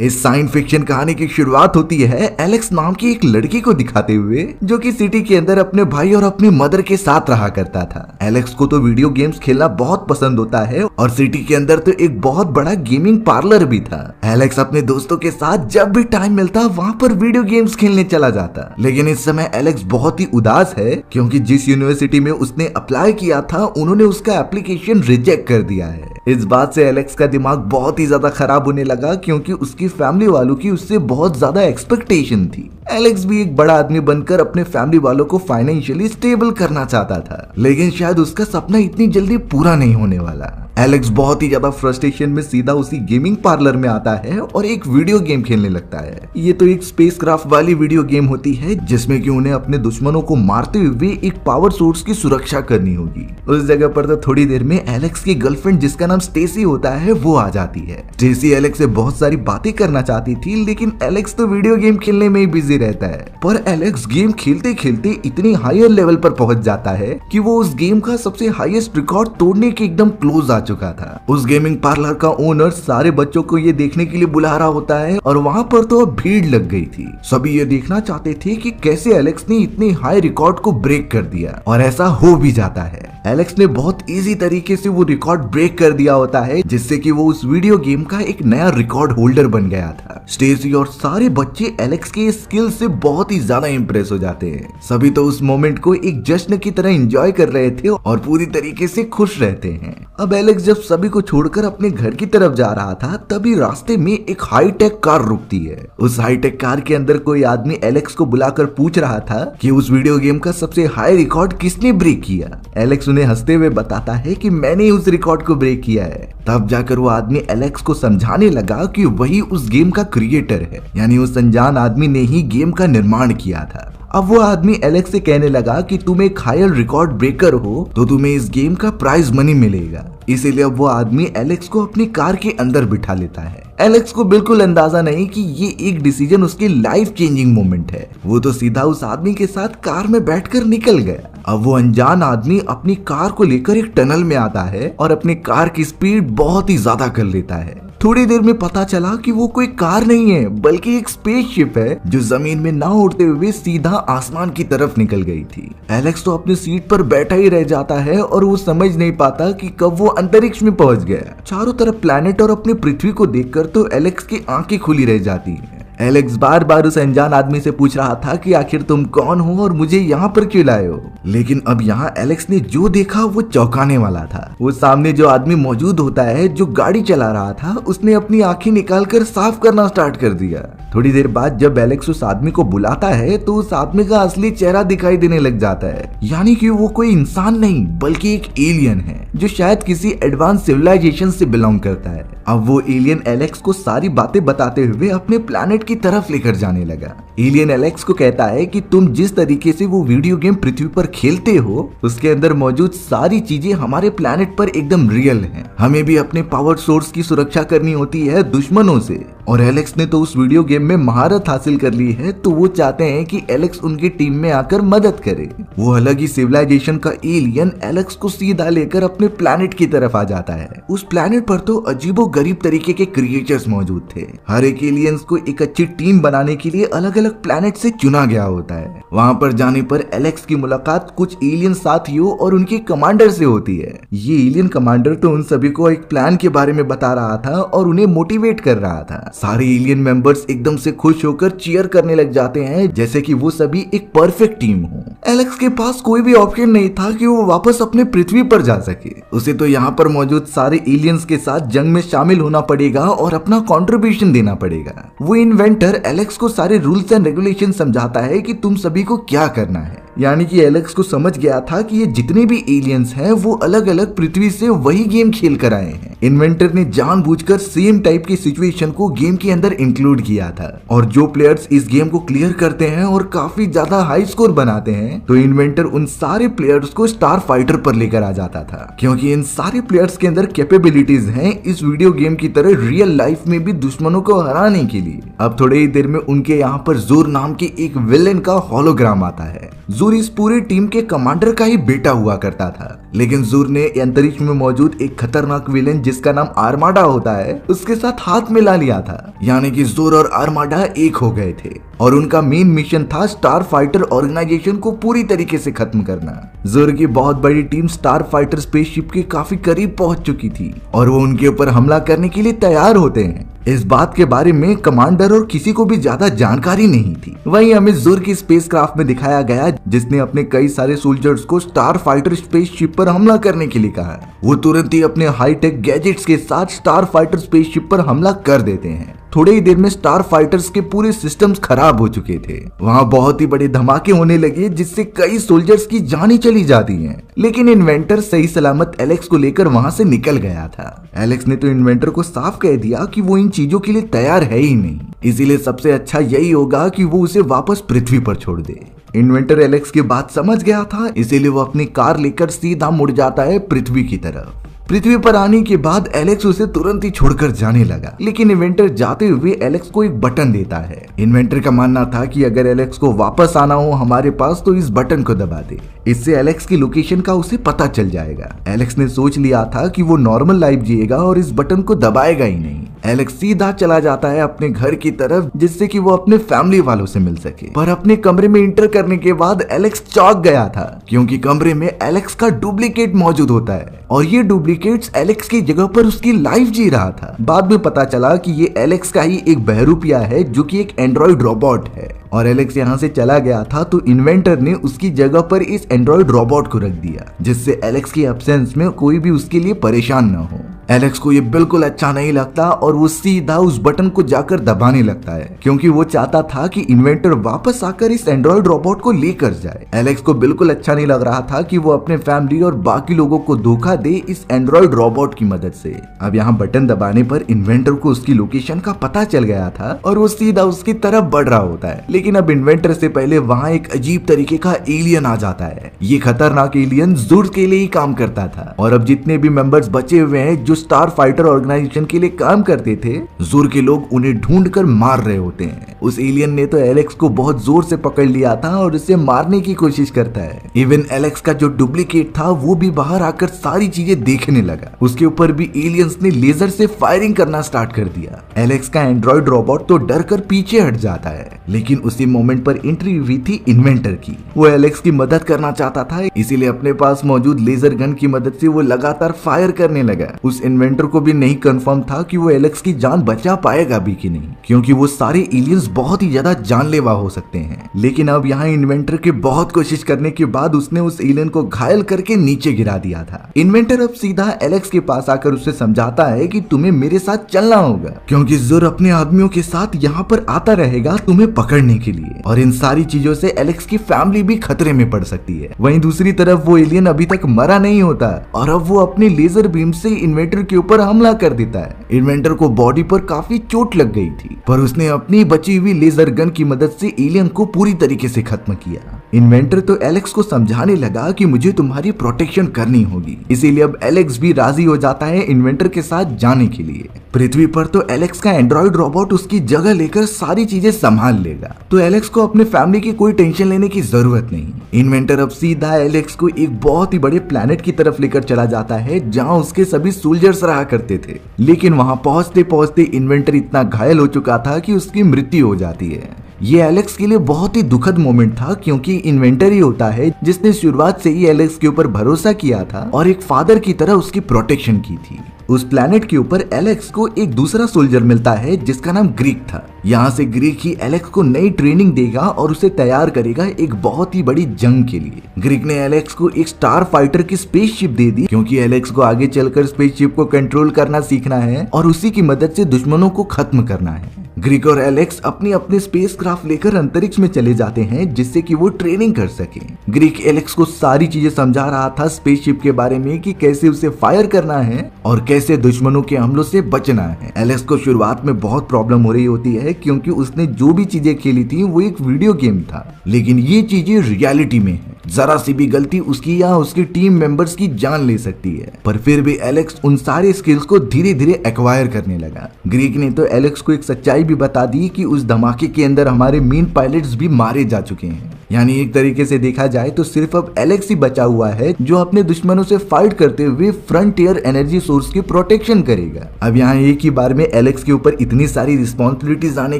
इस साइंस फिक्शन कहानी की शुरुआत होती है एलेक्स नाम की एक लड़की को दिखाते हुए, जो कि सिटी के अंदर अपने भाई और अपनी मदर के साथ रहा करता था। एलेक्स को तो वीडियो गेम्स खेलना बहुत पसंद होता है और सिटी के अंदर तो एक बहुत बड़ा गेमिंग पार्लर भी था। एलेक्स अपने दोस्तों के साथ जब भी टाइम मिलता वहाँ पर वीडियो गेम्स खेलने चला जाता। लेकिन इस समय एलेक्स बहुत ही उदास है क्योंकि जिस यूनिवर्सिटी में उसने अप्लाई किया था उन्होंने उसका एप्लीकेशन रिजेक्ट कर दिया है। इस बात से एलेक्स का दिमाग बहुत ही ज्यादा खराब होने लगा क्योंकि उसकी फैमिली वालों की उससे बहुत ज्यादा एक्सपेक्टेशन थी। एलेक्स भी एक बड़ा आदमी बनकर अपने फैमिली वालों को फाइनेंशियली स्टेबल करना चाहता था, लेकिन शायद उसका सपना इतनी जल्दी पूरा नहीं होने वाला। एलेक्स बहुत ही ज्यादा फ्रस्ट्रेशन में सीधा उसी गेमिंग पार्लर में आता है और एक वीडियो गेम खेलने लगता है। ये तो एक स्पेसक्राफ्ट वाली वीडियो गेम होती है जिसमें कि उन्हें अपने दुश्मनों को मारते हुए एक पावर सोर्स की सुरक्षा करनी होगी। उस जगह पर तो थोड़ी देर में एलेक्स की गर्लफ्रेंड जिसका नाम स्टेसी होता है वो आ जाती है। स्टेसी एलेक्स से बहुत सारी बातें करना चाहती थी, लेकिन एलेक्स तो वीडियो गेम खेलने में ही बिजी रहता है। पर एलेक्स गेम खेलते खेलते इतनी हायर लेवल पर पहुंच जाता है कि वो उस गेम का सबसे हाईएस्ट रिकॉर्ड तोड़ने के एकदम क्लोज आ चुका था। उस गेमिंग पार्लर का ओनर सारे बच्चों को ये देखने के लिए बुला रहा होता है और वहाँ पर तो अब भीड़ लग गई थी। सभी ये देखना चाहते थे कि कैसे एलेक्स ने इतने हाई रिकॉर्ड को ब्रेक कर दिया, और ऐसा हो भी जाता है। एलेक्स ने बहुत इजी तरीके से वो रिकॉर्ड ब्रेक कर दिया होता है, जिससे कि वो उस वीडियो गेम का एक नया रिकॉर्ड होल्डर बन गया था। स्टेसी और सारे बच्चे एलेक्स के स्किल से बहुत ही ज्यादा इंप्रेस हो जाते हैं। सभी तो उस मोमेंट को एक जश्न की तरह एंजॉय कर रहे थे और पूरी तरीके से खुश रहते हैं। अब एलेक्स जब सभी को छोड़कर अपने घर की तरफ जा रहा था, तभी रास्ते में एक हाईटेक कार रुकती है। उस हाईटेक कार के अंदर कोई आदमी एलेक्स को बुलाकर पूछ रहा था कि उस वीडियो गेम का सबसे हाई रिकॉर्ड किसने ब्रेक किया। एलेक्स उन्हें हंसते हुए बताता है कि मैंने उस रिकॉर्ड को ब्रेक किया है। तब जाकर वो आदमी एलेक्स को समझाने लगा कि वही उस गेम का क्रिएटर है, यानी उस अनजान आदमी ने ही गेम का निर्माण किया था। अब वो आदमी एलेक्स से कहने लगा कि तुम एक हायर रिकॉर्ड ब्रेकर हो तो तुम्हें इस गेम का प्राइज मनी मिलेगा। इसीलिए अब वो आदमी एलेक्स को अपनी कार के अंदर बिठा लेता है। एलेक्स को बिल्कुल अंदाजा नहीं कि ये एक डिसीजन उसकी लाइफ चेंजिंग मोमेंट है। वो तो सीधा उस आदमी के साथ कार में बैठकर निकल गया। अब वो अनजान आदमी अपनी कार को लेकर एक टनल में आता है और अपनी कार की स्पीड बहुत ही ज्यादा कर लेता है। थोड़ी देर में पता चला कि वो कोई कार नहीं है बल्कि एक स्पेसशिप है जो जमीन में ना उड़ते हुए सीधा आसमान की तरफ निकल गई थी। एलेक्स तो अपनी सीट पर बैठा ही रह जाता है और वो समझ नहीं पाता कि कब वो अंतरिक्ष में पहुंच गया। चारों तरफ प्लैनेट और अपनी पृथ्वी को देखकर तो एलेक्स की आंखें खुली रह जाती हैं। एलेक्स बार बार उस अनजान आदमी से पूछ रहा था कि आखिर तुम कौन हो और मुझे यहाँ पर क्यों लाए हो, लेकिन अब यहाँ एलेक्स ने जो देखा वो चौंकाने वाला था। वो सामने जो आदमी मौजूद होता है जो गाड़ी चला रहा था, उसने अपनी आंखें निकालकर साफ करना स्टार्ट कर दिया। थोड़ी देर बाद जब एलेक्स उस आदमी को बुलाता है तो उस आदमी का असली चेहरा दिखाई देने लग जाता है, यानी कि वो कोई इंसान नहीं बल्कि एक एलियन है जो शायद किसी एडवांस सिविलाइजेशन से बिलोंग करता है। अब वो एलियन एलेक्स को सारी बातें बताते हुए अपने प्लैनेट की तरफ लेकर जाने लगा। एलियन एलेक्स को कहता है कि तुम जिस तरीके से वो वीडियो गेम पृथ्वी पर खेलते हो उसके अंदर मौजूद सारी चीजें हमारे प्लैनेट पर एकदम रियल हैं। हमें भी अपने पावर सोर्स की सुरक्षा करनी होती है दुश्मनों से, और एलेक्स ने तो उस वीडियो गेम में महारत हासिल कर ली है, तो वो चाहते हैं कि एलेक्स उनकी टीम में आकर मदद करे। वो अलग ही सिविलाइजेशन का एलियन एलेक्स को सीधा लेकर अपने प्लैनेट की तरफ आ जाता है। उस प्लैनेट पर तो अजीबो गरीब तरीके के क्रिएचर्स मौजूद थे। हर एक एलियंस को एक अच्छी टीम बनाने के लिए अलग अलग प्लैनेट से चुना गया होता है। वहाँ पर जाने पर एलेक्स की मुलाकात कुछ एलियन साथियों और उनके कमांडर से होती है। ये एलियन कमांडर तो उन सभी को एक प्लान के बारे में बता रहा था और उन्हें मोटिवेट कर रहा था। सारे एलियन मेंबर्स एकदम से खुश होकर चीयर करने लग जाते हैं जैसे कि वो सभी एक परफेक्ट टीम हो। एलेक्स के पास कोई भी ऑप्शन नहीं था कि वो वापस अपने पृथ्वी पर जा सके। उसे तो यहाँ पर मौजूद सारे एलियंस के साथ जंग में शामिल होना पड़ेगा और अपना कंट्रीब्यूशन देना पड़ेगा। वो इन्वेंटर एलेक्स को सारे रूल्स एंड रेगुलेशन समझाता है कि तुम सभी को क्या करना है। यानी कि एलेक्स को समझ गया था कि ये जितने भी एलियंस हैं वो अलग अलग पृथ्वी से वही गेम खेल कर आए हैं। इन्वेंटर ने जानबूझकर सेम टाइप की सिचुएशन को गेम के अंदर इंक्लूड किया था, और जो प्लेयर्स इस गेम को क्लियर करते हैं और काफी ज्यादा हाई स्कोर बनाते हैं तो इन्वेंटर उन सारे प्लेयर्स को स्टार फाइटर पर लेकर आ जाता था, क्योंकि इन सारे प्लेयर्स के अंदर कैपेबिलिटीज हैं इस वीडियो गेम की तरह रियल लाइफ में भी दुश्मनों को हराने के लिए। अब थोड़ी ही देर में उनके यहाँ पर जोर नाम के एक विलेन का होलोग्राम आता है। जोर इस पूरी टीम के कमांडर का ही बेटा हुआ करता था, लेकिन जोर ने अंतरिक्ष में मौजूद एक खतरनाक विलेन जिसका नाम आर्माडा होता है उसके साथ हाथ मिला लिया था। यानी कि जोर और आर्माडा एक हो गए थे और उनका मेन मिशन था स्टार फाइटर ऑर्गेनाइजेशन को पूरी तरीके से खत्म करना। जोर की बहुत बड़ी टीम स्टार फाइटर स्पेसशिप के काफी करीब पहुंच चुकी थी और वो उनके ऊपर हमला करने के लिए तैयार होते हैं। इस बात के बारे में कमांडर और किसी को भी ज्यादा जानकारी नहीं थी। वहीं हमें जोर की स्पेसक्राफ्ट में दिखाया गया जिसने अपने कई सारे सोल्जर्स को स्टार फाइटर स्पेसशिप पर हमला करने के लिए कहा। वो तुरंत ही अपने हाईटेक गैजेट्स के साथ स्टार फाइटर स्पेसशिप पर हमला कर देते हैं। थोड़े ही देर में स्टार फाइटर्स के पूरे सिस्टम्स खराब हो चुके थे। वहाँ बहुत ही बड़े धमाके होने लगे जिससे कई सोल्जर्स की जानें चली जाती हैं। लेकिन इन्वेंटर सही सलामत एलेक्स को लेकर वहाँ से निकल गया था। एलेक्स ने तो इन्वेंटर को साफ कह दिया कि वो इन चीजों के लिए तैयार है ही नहीं, इसीलिए सबसे अच्छा यही होगा कि वो उसे वापस पृथ्वी पर छोड़ दे। इन्वेंटर एलेक्स की बात समझ गया था, इसीलिए वो अपनी कार लेकर सीधा मुड़ जाता है पृथ्वी की तरफ। पृथ्वी पर आने के बाद एलेक्स उसे तुरंत ही छोड़कर जाने लगा, लेकिन इन्वेंटर जाते हुए एलेक्स को एक बटन देता है। इन्वेंटर का मानना था कि अगर एलेक्स को वापस आना हो हमारे पास तो इस बटन को दबा दे, इससे एलेक्स की लोकेशन का उसे पता चल जाएगा। एलेक्स ने सोच लिया था कि वो नॉर्मल लाइफ जिएगा और इस बटन को दबाएगा ही नहीं। एलेक्स सीधा चला जाता है अपने घर की तरफ जिससे कि वो अपने फैमिली वालों से मिल सके। पर अपने कमरे में इंटर करने के बाद एलेक्स चौंक गया था क्योंकि कमरे में एलेक्स का डुप्लीकेट मौजूद होता है और ये डुप्लीकेट्स एलेक्स की जगह पर उसकी लाइफ जी रहा था। बाद में पता चला कि ये एलेक्स का ही एक बहरूपिया है जो कि एक एंड्रॉइड रोबोट है और एलेक्स यहाँ से चला गया था तो इन्वेंटर ने उसकी जगह पर इस एंड्रॉइड रोबोट को रख दिया जिससे एलेक्स की एब्सेंस में कोई भी उसके लिए परेशान न हो। एलेक्स को ये बिल्कुल अच्छा नहीं लगता और वो सीधा उस बटन को जाकर दबाने लगता है क्योंकि वो चाहता था कि इन्वेंटर वापस आकर इस एंड्रॉइड रोबोट को लेकर जाए। एलेक्स को बिल्कुल अच्छा नहीं लग रहा था कि वो अपने फैमिली और बाकी लोगों को धोखा दे इस एंड्रॉइड रोबोट की मदद से। अब यहाँ बटन दबाने पर इन्वेंटर को उसकी लोकेशन का पता चल गया था और वो सीधा उसकी तरफ बढ़ रहा होता है, लेकिन अब इन्वेंटर से पहले वहाँ एक अजीब तरीके का एलियन आ जाता है। ये खतरनाक एलियन जुर्स के लिए ही काम करता था और अब जितने भी मेंबर्स बचे हुए हैं जो स्टार फाइटर ऑर्गेनाइजेशन के लिए काम करते थे, जोर के लोग उन्हें ढूंढ कर मार रहे होते हैं। उस एलियन ने तो एलेक्स को बहुत जोर से पकड़ लिया था और उसे मारने की कोशिश करता है। इवन एलेक्स का जो डुप्लीकेट था वो भी बाहर आकर सारी चीजें देखने लगा। उसके ऊपर भी एलियंस ने लेजर से फायरिंग करना स्टार्ट कर दिया। एलेक्स का एंड्रॉइड रोबोट तो डर कर पीछे हट जाता है, लेकिन उसी मोमेंट पर एंट्री हुई थी इन्वेंटर की। वो एलेक्स की मदद करना चाहता था, इसीलिए अपने पास मौजूद लेजर गन की मदद से वो लगातार फायर करने लगा। उस इन्वेंटर को भी नहीं कंफर्म था कि वो एलेक्स की जान बचा पाएगा भी कि नहीं, क्योंकि वो सारे एलियंस बहुत ही ज्यादा जानलेवा हो सकते हैं। लेकिन अब यहाँ इन्वेंटर के बहुत कोशिश करने के बाद उसने उस एलियन को घायल करके नीचे गिरा दिया था। इन्वेंटर अब सीधा एलेक्स के पास आकर उसे समझाता है कि तुम्हें मेरे साथ चलना होगा, क्योंकि जोर अपने आदमियों के साथ यहाँ पर आता रहेगा तुम्हें पकड़ने के लिए, और इन सारी चीजों से एलेक्स की फैमिली भी खतरे में पड़ सकती है। वहीं दूसरी तरफ वो एलियन अभी तक मरा नहीं होता और अब वो अपने लेजर बीम से इन्वेंटर के ऊपर हमला कर देता है। इन्वेंटर को बॉडी पर काफी चोट लग गई थी, पर उसने अपनी बची हुई लेजर गन की मदद से एलियन को पूरी तरीके से खत्म किया। इन्वेंटर तो एलेक्स को समझाने लगा कि मुझे तुम्हारी प्रोटेक्शन करनी होगी, इसीलिए अब एलेक्स भी राजी हो जाता है इन्वेंटर के साथ जाने के लिए। पृथ्वी पर तो एलेक्स का एंड्रॉइड रोबोट उसकी जगह लेकर सारी चीजें संभाल लेगा, तो एलेक्स को अपने फैमिली की कोई टेंशन लेने की जरूरत नहीं। इन्वेंटर अब सीधा एलेक्स को एक बहुत ही बड़े प्लेनेट की तरफ लेकर चला जाता है जहां उसके सभी सोल्जर्स रहा करते थे। लेकिन वहां पहुंचते पहुंचते इन्वेंटर इतना घायल हो चुका था कि उसकी मृत्यु हो जाती है। ये एलेक्स के लिए बहुत ही दुखद मोमेंट था, क्योंकि इन्वेंटर ही होता है जिसने शुरुआत से ही एलेक्स के ऊपर भरोसा किया था और एक फादर की तरह उसकी प्रोटेक्शन की थी। उस प्लेनेट के ऊपर एलेक्स को एक दूसरा सोल्जर मिलता है जिसका नाम ग्रीक था। यहाँ से ग्रीक ही एलेक्स को नई ट्रेनिंग देगा और उसे तैयार करेगा एक बहुत ही बड़ी जंग के लिए। ग्रीक ने एलेक्स को एक स्टार फाइटर की स्पेसशिप दे दी, क्योंकि एलेक्स को आगे चलकर स्पेसशिप को कंट्रोल करना सीखना है और उसी की मदद से दुश्मनों को खत्म करना है। ग्रीक और एलेक्स अपनी अपनी स्पेसक्राफ्ट लेकर अंतरिक्ष में चले जाते हैं जिससे कि वो ट्रेनिंग कर सके। ग्रीक एलेक्स को सारी चीजें समझा रहा था स्पेसशिप के बारे में कि कैसे उसे फायर करना है और कैसे दुश्मनों के हमलों से बचना है। एलेक्स को शुरुआत में बहुत प्रॉब्लम हो रही होती है, क्योंकि उसने जो भी चीजें खेली थी वो एक वीडियो गेम था, लेकिन ये चीजें रियलिटी में है। जरा सी भी गलती उसकी या उसकी टीम मेंबर्स की जान ले सकती है। पर फिर भी एलेक्स उन सारे स्किल्स को धीरे धीरे एक्वायर करने लगा। ग्रीक ने तो एलेक्स को एक सच्चाई भी बता दी कि उस धमाके के अंदर हमारे मेन पायलट्स भी मारे जा चुके हैं। यानी एक तरीके से देखा जाए तो सिर्फ अब एलेक्स ही बचा हुआ है जो अपने दुश्मनों से फाइट करते हुए फ्रंटियर एनर्जी सोर्स की प्रोटेक्शन करेगा। अब यहाँ एक ही बार में एलेक्स के ऊपर इतनी सारी रिस्पॉन्सिबिलिटीज आने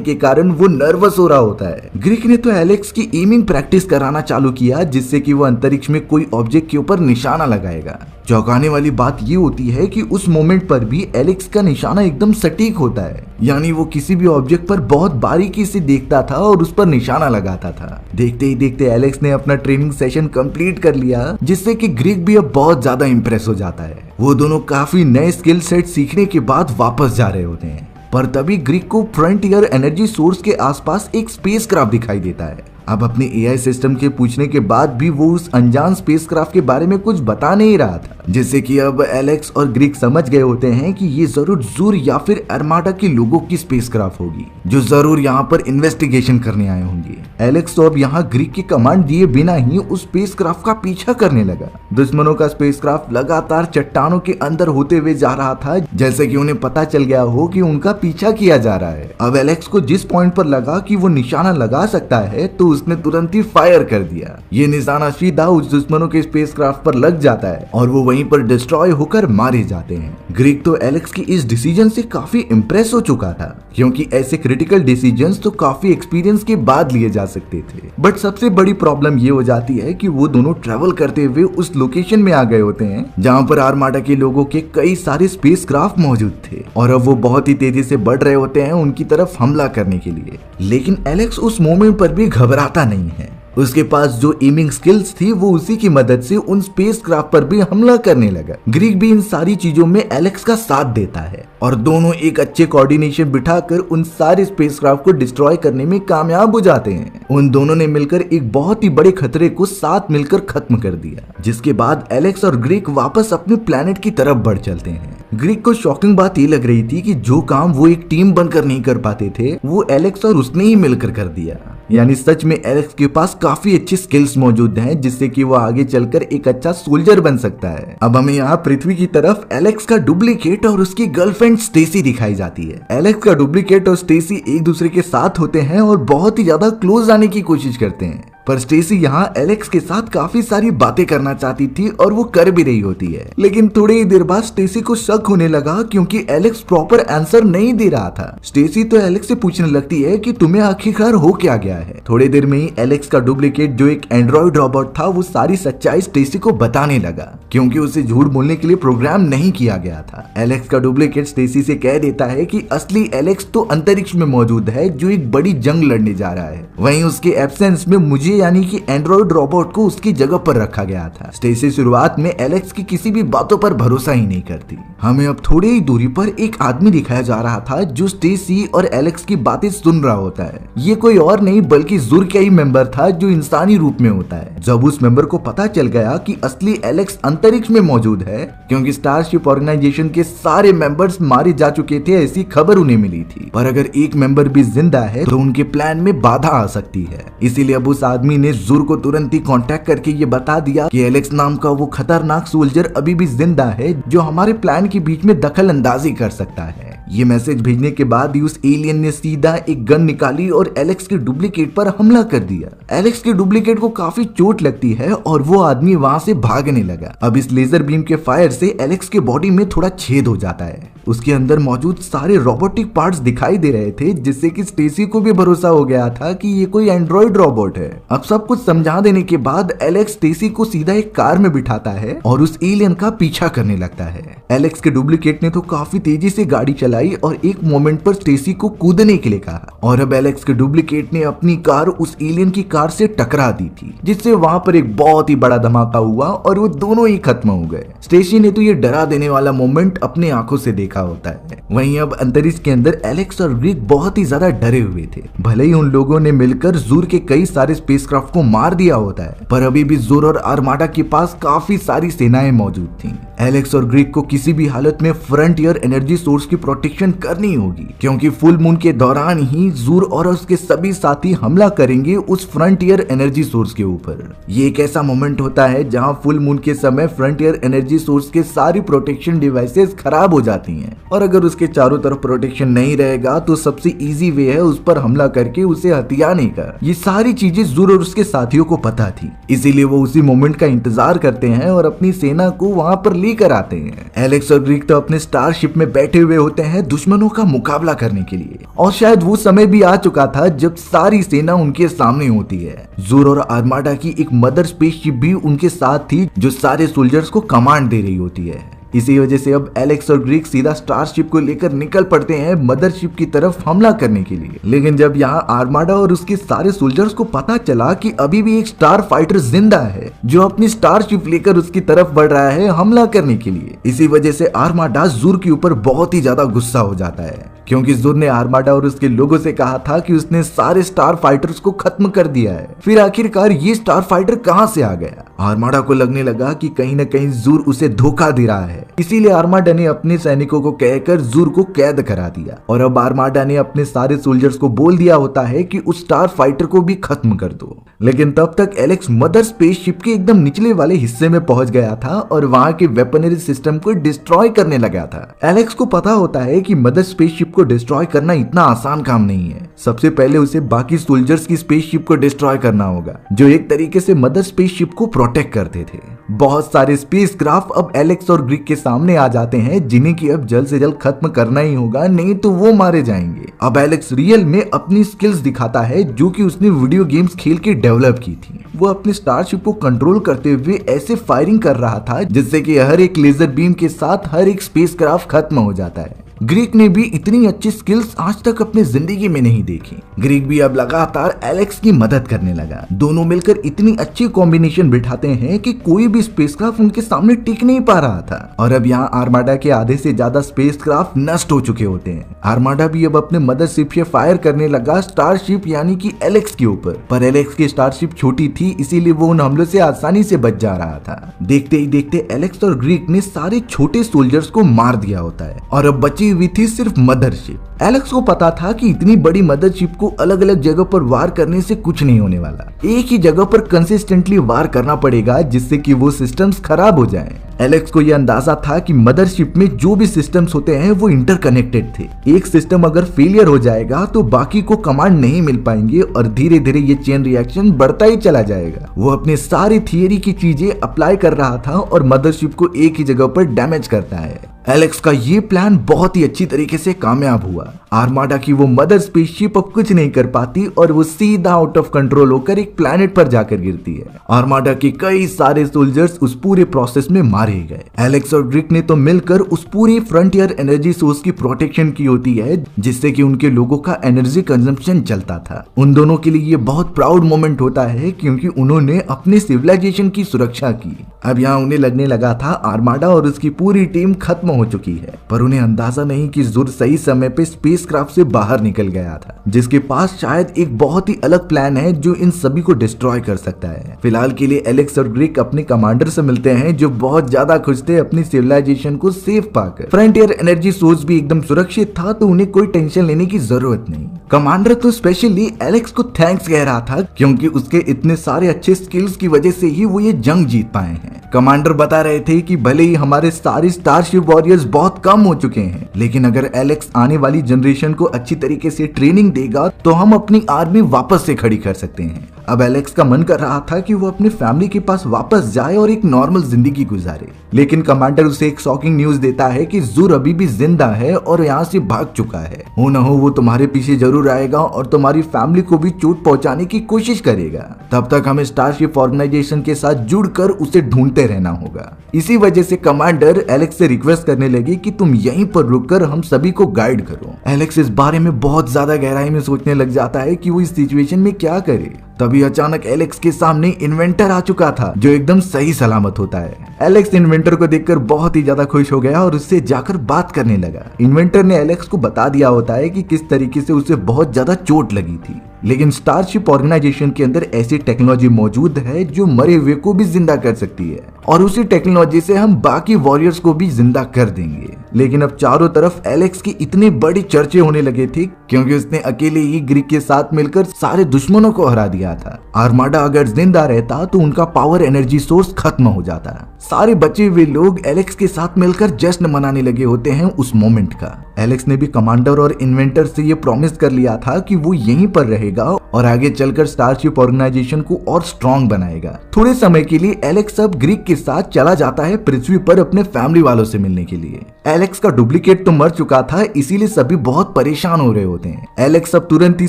के कारण वो नर्वस हो रहा होता है। ग्रीक ने तो एलेक्स की एमिंग प्रैक्टिस कराना चालू किया जिससे कि वो अंतरिक्ष में कोई ऑब्जेक्ट के ऊपर निशाना लगाएगा। चौंकाने वाली बात ये होती है कि उस मोमेंट पर भी एलेक्स का निशाना एकदम सटीक होता है, यानी वो किसी भी ऑब्जेक्ट पर बहुत बारीकी से देखता था और उस पर निशाना लगाता था। देखते ही देखते एलेक्स ने अपना ट्रेनिंग सेशन कंप्लीट कर लिया जिससे कि ग्रीक भी अब बहुत ज्यादा इंप्रेस हो जाता है। वो दोनों काफी नए स्किल सेट सीखने के बाद वापस जा रहे होते हैं, पर तभी ग्रीक को फ्रंटियर एनर्जी सोर्स के आसपास एक स्पेसक्राफ्ट दिखाई देता है। अब अपने एआई सिस्टम के पूछने के बाद भी वो उस अनजान स्पेसक्राफ्ट के बारे में कुछ बता नहीं रहा था, जिससे कि अब एलेक्स और ग्रीक समझ गए होते हैं कि ये जरूर जूर या फिर अरमाडा के लोगों की स्पेसक्राफ्ट होगी जो जरूर यहाँ पर इन्वेस्टिगेशन करने आए होंगे। एलेक्स तो अब यहाँ ग्रीक की कमांड दिए बिना ही उस स्पेसक्राफ्ट का पीछा करने लगा। दुश्मनों का स्पेसक्राफ्ट लगातार चट्टानों के अंदर होते हुए जा रहा था, जैसे कि उन्हें पता चल गया हो कि उनका पीछा किया जा रहा है। अब एलेक्स को जिस पॉइंट पर लगा कि वो निशाना लगा सकता है तो उसने तुरंत ही फायर कर दिया। ये निशाना सीधा उस दुश्मनों के स्पेसक्राफ्ट पर लग जाता है और वो वहीं पर डिस्ट्रॉय होकर मारे जाते हैं। ग्रीक तो एलेक्स की इस डिसीजन से काफी इंप्रेस हो चुका था, क्योंकि ऐसे क्रिटिकल डिसीजंस तो काफी एक्सपीरियंस के बाद लिए जा सकते थे। बट सबसे बड़ी प्रॉब्लम ये हो जाती है कि वो दोनों ट्रेवल करते हुए उस लोकेशन में आ गए होते हैं जहाँ पर आर्माडा के लोगों के कई सारे स्पेसक्राफ्ट मौजूद थे और अब वो बहुत ही तेजी से बढ़ रहे होते हैं उनकी तरफ हमला करने के लिए। लेकिन एलेक्स उस मोमेंट पर भी घबराता नहीं है। उसके पास जो एमिंग स्किल्स थी वो उसी की मदद से उन स्पेसक्राफ्ट पर भी हमला करने लगा। ग्रीक भी इन सारी चीजों में एलेक्स का साथ देता है और दोनों एक अच्छे कोऑर्डिनेशन बिठाकर उन सारे स्पेसक्राफ्ट को डिस्ट्रॉय करने में कामयाब हो जाते हैं। उन दोनों ने मिलकर एक बहुत ही बड़े खतरे को साथ मिलकर खत्म कर दिया, जिसके बाद एलेक्स और ग्रीक वापस अपने प्लेनेट की तरफ बढ़ चलते हैं। ग्रीक को शॉकिंग बात ये लग रही थी कि जो काम वो एक टीम बनकर नहीं कर पाते थे वो एलेक्स और उसने ही मिलकर कर दिया। यानी सच में एलेक्स के पास काफी अच्छी स्किल्स मौजूद हैं जिससे कि वो आगे चलकर एक अच्छा सोल्जर बन सकता है। अब हमें यहाँ पृथ्वी की तरफ एलेक्स का डुप्लीकेट और उसकी गर्लफ्रेंड स्टेसी दिखाई जाती है। एलेक्स का डुप्लीकेट और स्टेसी एक दूसरे के साथ होते हैं और बहुत ही ज्यादा क्लोज आने की कोशिश करते हैं, पर स्टेसी यहाँ एलेक्स के साथ काफी सारी बातें करना चाहती थी और वो कर भी रही होती है। लेकिन थोड़ी ही देर बाद स्टेसी को शक होने लगा क्योंकि एलेक्स प्रॉपर आंसर नहीं दे रहा था। स्टेसी तो एलेक्स से पूछने लगती है कि तुम्हें आखिरकार हो क्या गया है। थोड़ी देर में ही एलेक्स का डुप्लीकेट जो एक एंड्रॉइड रोबोट था वो सारी सच्चाई स्टेसी को बताने लगा, क्योंकि उसे झूठ बोलने के लिए प्रोग्राम नहीं किया गया था। एलेक्स का डुप्लीकेट स्टेसी से कह देता है कि असली एलेक्स तो अंतरिक्ष में मौजूद है जो एक बड़ी जंग लड़ने जा रहा है, वहीं उसके एब्सेंस में मुझे यानी कि एंड्रॉइड रोबोट को उसकी जगह पर रखा गया था। स्टेसी शुरुआत में एलेक्स की किसी भी बातों पर भरोसा ही नहीं करती। हमें अब थोड़ी ही दूरी पर एक आदमी दिखाया जा रहा था जो स्टेसी और एलेक्स की बातें सुन रहा होता है। ये कोई और नहीं बल्कि जुर का ही मेंबर था जो इंसानी रूप में होता है। जब उस मेंबर को पता चल गया कि असली एलेक्स अंतरिक्ष में मौजूद है, क्योंकि स्टारशिप ऑर्गेनाइजेशन के सारे मेंबर्स मारे जा चुके थे ऐसी खबर उन्हें मिली थी, पर अगर एक मेंबर भी जिंदा है तो उनके प्लान में बाधा आ सकती है। इसीलिए अब उस आदमी ने जुर को तुरंत ही कांटेक्ट करके ये बता दिया कि एलेक्स नाम का वो खतरनाक सोल्जर अभी भी जिंदा है जो हमारे प्लान के बीच में दखल अंदाजी कर सकता है। ये मैसेज भेजने के बाद ही उस एलियन ने सीधा एक गन निकाली और एलेक्स के डुप्लीकेट पर हमला कर दिया। एलेक्स के डुप्लीकेट को काफी चोट लगती है और वो आदमी वहां से भागने लगा। अब इस लेजर बीम के फायर से एलेक्स के बॉडी में थोड़ा छेद हो जाता है। उसके अंदर मौजूद सारे रोबोटिक पार्ट्स दिखाई दे रहे थे, जिससे कि स्टेसी को भी भरोसा हो गया था कि ये कोई एंड्रॉइड रोबोट है। अब सब कुछ समझा देने के बाद एलेक्स स्टेसी को सीधा एक कार में बिठाता है और उस एलियन का पीछा करने लगता है। एलेक्स के डुप्लीकेट ने तो काफी तेजी से गाड़ी चलाई और एक मोमेंट पर स्टेसी को कूदने के लिए कहा, और अब एलेक्स के डुप्लीकेट ने अपनी कार उस एलियन की कार से टकरा दी थी, जिससे वहां पर एक बहुत ही बड़ा धमाका हुआ और वो दोनों ही खत्म हो गए। स्टेसी ने तो ये डरा देने वाला मोमेंट अपने आंखों से देखा होता है। वहीं अब अंतरिक्ष के अंदर एलेक्स और ग्रीक बहुत ही ज्यादा डरे हुए थे। भले ही उन लोगों ने मिलकर जूर के कई सारे स्पेसक्राफ्ट को मार दिया होता है, पर अभी भी जूर और आर्माडा के पास काफी सारी सेनाएं मौजूद थीं। एलेक्स और ग्रीक को किसी भी हालत में फ्रंटियर एनर्जी सोर्स की प्रोटेक्शन प्रोटेक्शन करनी होगी, क्योंकि फुल मून के दौरान ही जूर और उसके सभी साथी हमला करेंगे उस फ्रंटियर एनर्जी सोर्स के ऊपर। ये एक ऐसा मोमेंट होता है जहां फुल मून के समय फ्रंटियर एनर्जी सोर्स के सारी प्रोटेक्शन डिवाइसेस खराब हो जाती हैं, और अगर उसके चारों तरफ प्रोटेक्शन नहीं रहेगा तो सबसे इजी वे है उस पर हमला करके उसे हथियाने का। ये सारी चीजें जूर और उसके साथियों को पता थी, इसीलिए वो उसी मोमेंट का इंतजार करते हैं और अपनी सेना को वहां पर लेकर आते हैं। एलेक्स और ग्रीक तो अपने स्टारशिप में बैठे हुए होते हैं दुश्मनों का मुकाबला करने के लिए, और शायद वो समय भी आ चुका था जब सारी सेना उनके सामने होती है। जूर और आर्माडा की एक मदर स्पेसशिप भी उनके साथ थी जो सारे सोल्जर्स को कमांड दे रही होती है। इसी वजह से अब एलेक्स और ग्रीक सीधा स्टारशिप को लेकर निकल पड़ते हैं मदरशिप की तरफ हमला करने के लिए। लेकिन जब यहाँ आर्माडा और उसके सारे सोल्जर्स को पता चला कि अभी भी एक स्टार फाइटर जिंदा है जो अपनी स्टारशिप लेकर उसकी तरफ बढ़ रहा है हमला करने के लिए, इसी वजह से आर्माडा जूर के ऊपर बहुत ही ज्यादा गुस्सा हो जाता है, क्योंकि जूर ने आर्माडा और उसके लोगों से कहा था कि उसने सारे स्टार फाइटर्स को खत्म कर दिया है। फिर आखिरकार ये स्टार फाइटर कहां से आ गया? आर्माडा को लगने लगा कि कहीं न कहीं जूर उसे धोखा दे रहा है, इसीलिए आर्माडा ने अपने सैनिकों को कहकर जूर को कैद करा दिया, और अब आर्माडा ने अपने सारे सोल्जर्स को बोल दिया होता है कि उस स्टार फाइटर को भी खत्म कर दो। लेकिन तब तक एलेक्स मदर स्पेसशिप के एकदम निचले वाले हिस्से में पहुंच गया था और वहां के वेपनरी सिस्टम को डिस्ट्रॉय करने लगा था। एलेक्स को पता होता है कि मदर स्पेसशिप को डिस्ट्रॉय करना इतना आसान काम नहीं है। सबसे पहले उसे बाकी सोल्जर्स की स्पेसशिप को डिस्ट्रॉय करना होगा जो एक तरीके से मदर स्पेसशिप को प्रोटेक्ट करते थे। बहुत सारे स्पेसक्राफ्ट अब एलेक्स और ग्रीक के सामने आ जाते हैं जिन्हें कि अब जल्द से जल्द खत्म करना ही होगा, नहीं तो वो मारे जाएंगे। अब एलेक्स रियल में अपनी स्किल्स दिखाता है जो कि उसने वीडियो गेम्स खेल के डेवलप की थी। वो अपने स्टारशिप को कंट्रोल करते हुए ऐसे फायरिंग कर रहा था जिससे कि हर एक लेजर बीम के साथ हर एक स्पेसक्राफ्ट खत्म हो जाता है। ग्रीक ने भी इतनी अच्छी स्किल्स आज तक अपनी जिंदगी में नहीं देखी। ग्रीक भी अब लगातार एलेक्स की मदद करने लगा। दोनों मिलकर इतनी अच्छी कॉम्बिनेशन बिठाते हैं कि कोई भी स्पेसक्राफ्ट उनके सामने टिक नहीं पा रहा था। और अब यहाँ आर्माडा के आधे से ज्यादा स्पेसक्राफ्ट नष्ट हो चुके होते हैं। आर्माडा भी अब अपने मदरशिप से फायर करने लगा स्टारशिप यानी कि एलेक्स के ऊपर, पर एलेक्स की स्टारशिप छोटी थी इसीलिए वो उन हमलों से आसानी से बच जा रहा था। देखते ही देखते एलेक्स और ग्रीक ने सारे छोटे सोल्जर्स को मार दिया होता है और अब बची हुई थी सिर्फ मदरशिप। एलेक्स को पता था कि इतनी बड़ी मदरशिप को अलग अलग जगह पर वार करने से कुछ नहीं होने वाला, एक ही जगह पर कंसिस्टेंटली वार करना पड़ेगा जिससे कि वो सिस्टम्स खराब हो जाएं। एलेक्स को यह अंदाजा था कि मदरशिप में जो भी सिस्टम्स होते हैं वो इंटरकनेक्टेड थे। एक सिस्टम अगर फेलियर हो जाएगा तो बाकी को कमांड नहीं मिल पाएंगे और धीरे धीरे ये चेन रिएक्शन बढ़ता ही चला जाएगा। वो अपने सारी थियरी की चीजें अप्लाई कर रहा था और मदरशिप को एक ही जगह पर डैमेज करता है। एलेक्स का ये प्लान बहुत ही अच्छी तरीके से कामयाब हुआ। आर्माडा की वो मदर स्पेसशिप अब कुछ नहीं कर पाती और वो सीधा आउट ऑफ कंट्रोल होकर एक प्लैनेट पर जाकर गिरती है। आर्माडा के कई सारे सोल्जर्स उस पूरे प्रोसेस में मारे गए। एलेक्स और ग्रीक ने तो मिलकर उस पूरी फ्रंटियर एनर्जी सोर्स की प्रोटेक्शन की होती है जिससे कि उनके लोगों का एनर्जी कंजम्पशन चलता था। उन दोनों के लिए ये बहुत प्राउड मोमेंट होता है क्योंकि उन्होंने अपने सिविलाइजेशन की सुरक्षा की। अब यहाँ उन्हें लगने लगा था आर्माडा और उसकी पूरी टीम खत्म हो चुकी है, पर उन्हें अंदाजा नहीं कि ज़ुर सही समय पे स्पेसक्राफ्ट से बाहर निकल गया था जिसके पास शायद एक बहुत ही अलग प्लान है जो इन सभी को डिस्ट्रॉय कर सकता है। फिलहाल के लिए एलेक्स और ग्रीक अपने कमांडर से मिलते हैं जो बहुत ज्यादा खुश थे अपनी सिविलाइजेशन को सेफ पाकर। फ्रंटियर एनर्जी सोर्स भी एकदम सुरक्षित था तो उन्हें कोई टेंशन लेने की जरूरत नहीं। कमांडर तो स्पेशली एलेक्स को थैंक्स कह रहा था क्योंकि उसके इतने सारे अच्छे स्किल्स की वजह से ही वो ये जंग जीत पाए हैं। कमांडर बता रहे थे कि भले ही हमारे सारे स्टारशिप वॉरियर्स बहुत कम हो चुके हैं, लेकिन अगर एलेक्स आने वाली जनरेशन को अच्छी तरीके से ट्रेनिंग देगा तो हम अपनी आर्मी वापस से खड़ी कर सकते हैं। अब एलेक्स का मन कर रहा था कि वो अपनी फैमिली के पास वापस जाए और एक नॉर्मल जिंदगी गुजारे, लेकिन कमांडर उसे एक शॉकिंग न्यूज देता है कि ज़ुर अभी भी जिंदा है और यहाँ से भाग चुका है। हो न हो वो तुम्हारे पीछे जरूर आएगा और तुम्हारी फैमिली को भी चोट पहुंचाने की कोशिश करेगा। तब तक हमें स्टारशिप ऑर्गेनाइजेशन के साथ जुड़कर उसे ढूंढते रहना होगा। इसी वजह से कमांडर एलेक्स से रिक्वेस्ट करने लगे कि तुम यहीं पर रुककर हम सभी को गाइड करो। एलेक्स इस बारे में बहुत ज्यादा गहराई में सोचने लग जाता है कि वो इस सिचुएशन में क्या करे। तभी अचानक एलेक्स के सामने इन्वेंटर आ चुका था जो एकदम सही सलामत होता है। एलेक्स इन्वेंटर को देखकर बहुत ही ज्यादा खुश हो गया और उससे जाकर बात करने लगा। इन्वेंटर ने एलेक्स को बता दिया होता है कि किस तरीके से उसे बहुत ज्यादा चोट लगी थी, लेकिन स्टारशिप ऑर्गेनाइजेशन के अंदर ऐसी टेक्नोलॉजी मौजूद है जो मरे हुए को भी जिंदा कर सकती है और उसी टेक्नोलॉजी से हम बाकी वॉरियर्स को भी जिंदा कर देंगे। लेकिन अब चारों तरफ एलेक्स की इतनी बड़ी चर्चे होने लगे थे क्योंकि उसने अकेले ही ग्रीक के साथ मिलकर सारे दुश्मनों को हरा दिया था। आर्माडा अगर जिंदा रहता तो उनका पावर एनर्जी सोर्स खत्म हो जाता। सारे बचे हुए लोग एलेक्स के साथ मिलकर जश्न मनाने लगे होते हैं उस मोमेंट का। एलेक्स ने भी कमांडर और इन्वेंटर से ये प्रॉमिस कर लिया था कि वो यहीं पर रहेगा और आगे चलकर स्टारशिप ऑर्गेनाइजेशन को और स्ट्रॉन्ग बनाएगा। थोड़े समय के लिए एलेक्स अब ग्रीक के साथ चला जाता है पृथ्वी पर अपने फैमिली वालों से मिलने के लिए। एलेक्स का डुप्लीकेट तो मर चुका था, इसीलिए सभी बहुत परेशान हो रहे होते हैं। एलेक्स अब तुरंत ही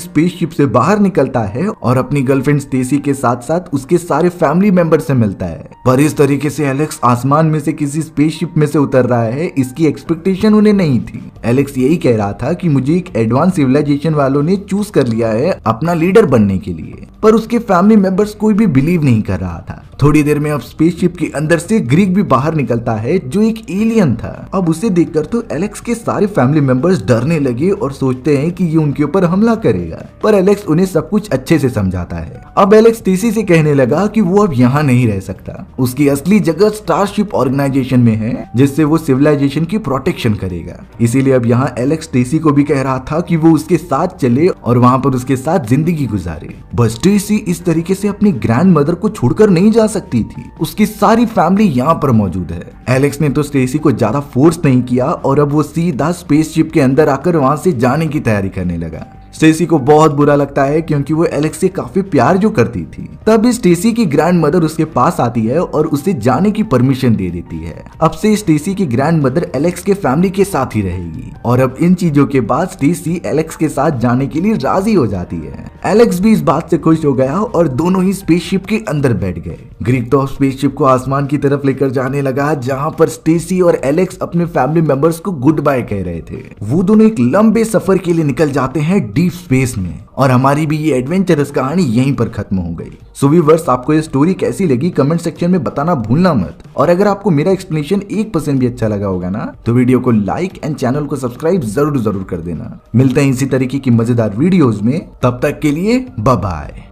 स्पेसशिप से बाहर निकलता है और अपनी गर्लफ्रेंड स्टेसी के साथ साथ उसके सारे फैमिली मेंबर से मिलता है। पर इस तरीके से एलेक्स आसमान में से किसी स्पेसशिप में से उतर रहा है, इसकी एक्सपेक्टेशन उन्हें नहीं थी। एलेक्स यही कह रहा था कि मुझे एक एडवांस सिविलाइजेशन वालों ने चूज कर लिया है अपना लीडर बनने के लिए, पर उसके फैमिली मेंबर्स कोई भी बिलीव नहीं कर रहा था। थोड़ी देर में अब स्पेसशिप के अंदर से ग्रीक भी बाहर निकलता है जो एक एलियन था। अब उसे देखकर तो एलेक्स के सारे फैमिली मेंबर्स डरने लगे और सोचते हैं कि ये उनके ऊपर हमला करेगा, पर एलेक्स उन्हें सब कुछ अच्छे से समझाता है। अब एलेक्स टीसी से कहने लगा कि वो अब यहाँ नहीं रह सकता, उसकी असली जगह स्टारशिप ऑर्गेनाइजेशन में है जिससे वो सिविलाइजेशन की प्रोटेक्शन करेगा। इसीलिए अब यहाँ एलेक्स टीसी को भी कह रहा था कि वो उसके साथ चले और वहाँ पर उसके साथ जिंदगी गुजारे। बस टीसी इस तरीके से अपनी ग्रैंड मदर को छोड़कर नहीं जा सकती थी, उसकी सारी फैमिली यहाँ पर मौजूद है। एलेक्स ने तो स्टेसी को ज्यादा फोर्स नहीं किया और अब वो सीधा स्पेसशिप के अंदर आकर वहां से जाने की तैयारी करने लगा। स्टेसी को बहुत बुरा लगता है क्योंकि वो एलेक्स से काफी प्यार जो करती थी। तब स्टेसी की ग्रैंड मदर उसके पास आती है और उसे जाने की परमिशन दे देती है। अब से स्टेसी की ग्रैंड मदर एलेक्स के फैमिली के साथ ही रहेगी और अब इन चीजों के बाद स्टेसी एलेक्स के साथ जाने के लिए राजी हो जाती है। एलेक्स भी इस बात से खुश हो गया और दोनों ही स्पेसशिप के अंदर बैठ गए। ग्रीक तो स्पेसशिप को आसमान की तरफ लेकर जाने लगा जहाँ पर स्टेसी और एलेक्स अपने फैमिली मेंबर्स को गुड बाय कह रहे थे। वो दोनों एक लंबे सफर के लिए निकल जाते हैं डीप स्पेस में और हमारी भी ये एडवेंचरस कहानी यहीं पर खत्म हो गई। सो व्यूअर्स, आपको ये स्टोरी कैसी लगी कमेंट सेक्शन में बताना भूलना मत। और अगर आपको मेरा एक्सप्लेनेशन 1% भी अच्छा लगा होगा ना तो वीडियो को लाइक एंड चैनल को सब्सक्राइब जरूर कर देना। मिलते हैं इसी तरीके की मजेदार वीडियोस में, तब तक के लिए बाय बाय।